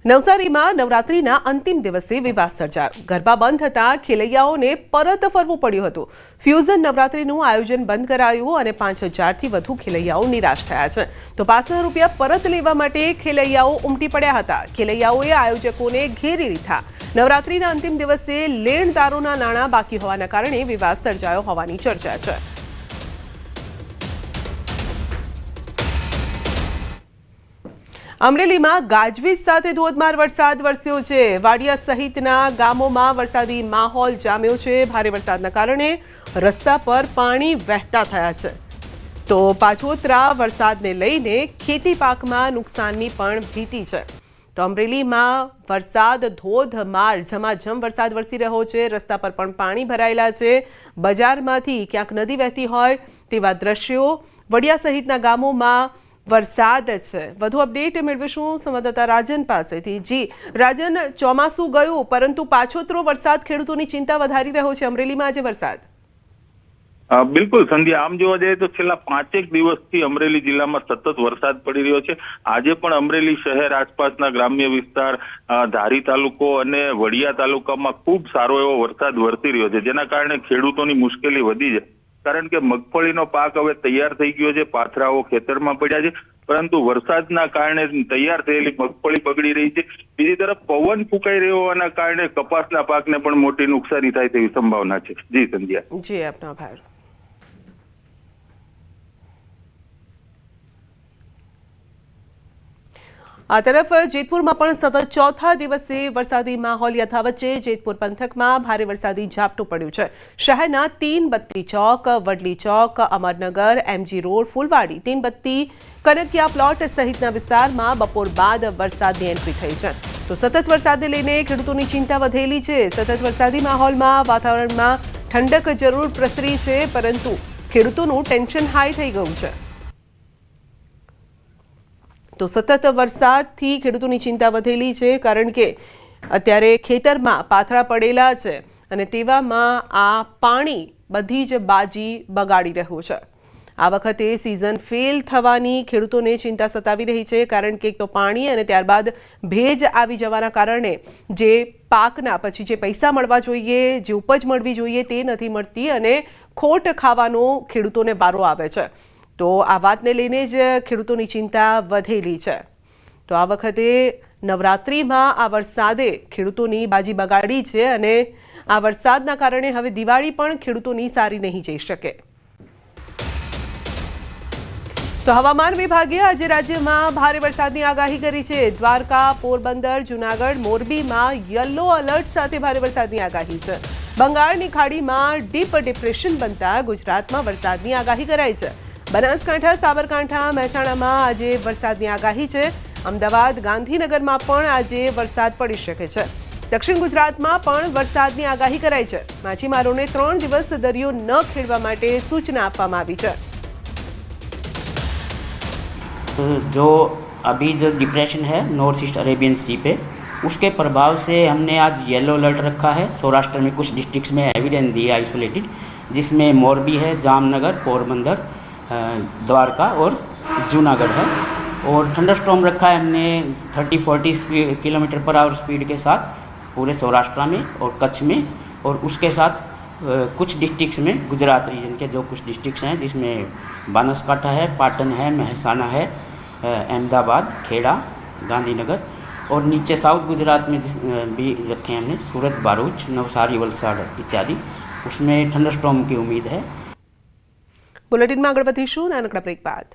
નવસારીમાં નવરાત્રીના અંતિમ દિવસે વિવાદ સર્જાયો। ગરબા બંધ થતાં ખેલૈયાઓને પરત ફરવું પડ્યું હતું। ફ્યુઝન નવરાત્રીનું આયોજન બંધ કરાયું અને 5000થી વધુ ખેલૈયાઓ નિરાશ થયા છે। તો પાસના રૂપિયા પરત લેવા માટે ખેલૈયાઓ ઉમટી પડ્યા હતા। ખેલૈયાઓએ આયોજકોને ઘેરી લીધા। નવરાત્રીના અંતિમ દિવસે લેણદારોના નાણાં બાકી હોવાના કારણે વિવાદ સર્જાયો હોવાની ચર્ચા છે। અમરેલીમાં ગાજવીજ સાથે ધોધમાર વરસાદ વરસ્યો છે। વાડિયા સહિતના ગામોમાં વરસાદી માહોલ જામ્યો છે। ભારે વરસાદના કારણે રસ્તા પર પાણી વહેતા થયા છે। તો પાછોતરા વરસાદને લઈને ખેતી પાકમાં નુકસાનની પણ ભીતિ છે। તો અમરેલીમાં વરસાદ ધોધમાર ઝમાઝમ વરસાદ વરસી રહ્યો છે। રસ્તા પર પણ પાણી ભરાયેલા છે। બજારમાંથી ક્યાંક નદી વહેતી હોય તેવા દ્રશ્યો વડિયા સહિતના ગામોમાં વરસાદ છે। વધુ અપડેટ મેળવીશું સંવાદદાતા રાજન પાસેથી। જી રાજન, ચોમાસું ગયું પરંતુ પાછોતરો વરસાદ ખેડૂતોની ચિંતા વધારી રહ્યો છે। અમરેલીમાં આજે વરસાદ બિલકુલ સંધ્યા, આમ જોવા જઈએ તો છેલ્લા 5 દિવસથી અમરેલી જિલ્લામાં સતત વરસાદ પડી રહ્યો છે। આજે પણ અમરેલી શહેર આસપાસના ગ્રામ્ય વિસ્તાર, ધારી તાલુકો અને વડિયા તાલુકામાં ખૂબ સારો એવો વરસાદ વરસી રહ્યો છે, જેના કારણે ખેડૂતોની મુશ્કેલી વધી છે। કારણ કે મગફળીનો પાક હવે તૈયાર થઈ ગયો છે, પાથરાઓ ખેતરમાં પડ્યા છે, પરંતુ વરસાદના કારણે તૈયાર થયેલી મગફળી બગડી રહી છે। બીજી તરફ પવન ફૂંકાઈ રહ્યો હોવાના કારણે કપાસના પાકને પણ મોટી નુકસાની થાય તેવી સંભાવના છે। જી સંધ્યા। જી, આપનો આભાર। આ તરફ જેતપુરમાં પણ સતત ચોથા દિવસે વરસાદી માહોલ યથાવત છે। જેતપુર પંથકમાં ભારે વરસાદી ઝાપટું પડ્યું છે। શહેરના તીનબત્તી ચોક, વડલી ચોક, Amarnagar, MG road, Phulwadi, Teenbatti, કનકિયા plot સહિતના વિસ્તારમાં બપોર બાદ વરસાદની એન્ટ્રી થઈ છે। તો સતત વરસાદને લઈને ખેડૂતોની ચિંતા વધેલી છે। સતત વરસાદી માહોલમાં વાતાવરણમાં ઠંડક જરૂર પ્રસરી છે, પરંતુ ખેડૂતોનું ટેન્શન હાઈ થઈ ગયું છે। તો સતત વરસાદથી ખેડૂતોની ચિંતા વધેલી છે, કારણ કે અત્યારે ખેતરમાં પાથરા પડેલા છે અને તેવામાં આ પાણી બધી જ બાજી બગાડી રહ્યું છે। આ વખતે સિઝન ફેલ થવાની ખેડૂતોને ચિંતા સતાવી રહી છે, કારણ કે એક તો પાણી અને ત્યારબાદ ભેજ આવી જવાના કારણે જે પાકના પછી જે પૈસા મળવા જોઈએ, જે ઉપજ મળવી જોઈએ તે નથી મળતી અને ખોટ ખાવાનો ખેડૂતોને વારો આવે છે। તો આ વાતને લઈને જ ખેડૂતોની ચિંતા વધેલી છે। તો આ વખતે નવરાત્રિમાં આ વરસાદે ખેડૂતોની બાજી બગાડી છે અને આ વરસાદના કારણે હવે દિવાળી પણ ખેડૂતોની સારી નહીં જઈ શકે। તો હવામાન વિભાગે આજે રાજ્યમાં ભારે વરસાદની આગાહી કરી છે। દ્વારકા, પોરબંદર, જૂનાગઢ, મોરબીમાં યલો એલર્ટ સાથે ભારે વરસાદની આગાહી છે। બંગાળની ખાડીમાં ડીપ ડિપ્રેશન બનતા ગુજરાતમાં વરસાદની આગાહી કરાઈ છે। બનાસકાંઠા, સાબરકાંઠા, મહેસાણામાં આજે વરસાદની આગાહી છે। અમદાવાદ, ગાંધીનગરમાં પણ આજે વરસાદ પડી શકે છે। દક્ષિણ ગુજરાતમાં પણ વરસાદની આગાહી કરાઈ છે। માછીમારોને 3 દિવસ દરિયો ન ખેડવા માટે સૂચના આપવામાં આવી છે। जो अभी जो डिप्रेशन है नॉर्थ ईस्ट अरेबियन सी पे, उसके प्रभाव से हमने आज येलो अलर्ट रखा है। सौराष्ट्र में कुछ डिस्ट्रिक्ट्स में एविडेंस दिया आइसोलेटेड, जिसमें मोरबी है, जामनगर, पोरबंदर, द्वारका और जूनागढ़ है। और थंडरस्टॉर्म रखा है हमने 30-40 किलोमीटर पर आवर स्पीड के साथ पूरे सौराष्ट्र में और कच्छ में, और उसके साथ कुछ डिस्ट्रिक्ट्स में गुजरात रीजन के जो कुछ डिस्ट्रिक्ट्स हैं, जिसमें बनासकांठा है, पाटन है, महसाना है, अहमदाबाद, खेड़ा, गांधीनगर, और नीचे साउथ गुजरात में भी रखे हैं हमने, सूरत, भरूच, नवसारी, वलसाड इत्यादि। उसमें थंडरस्टॉर्म की उम्मीद है। बुलेटिन में आगे बढ़ीशुं नानकड़ा ब्रेक बाद।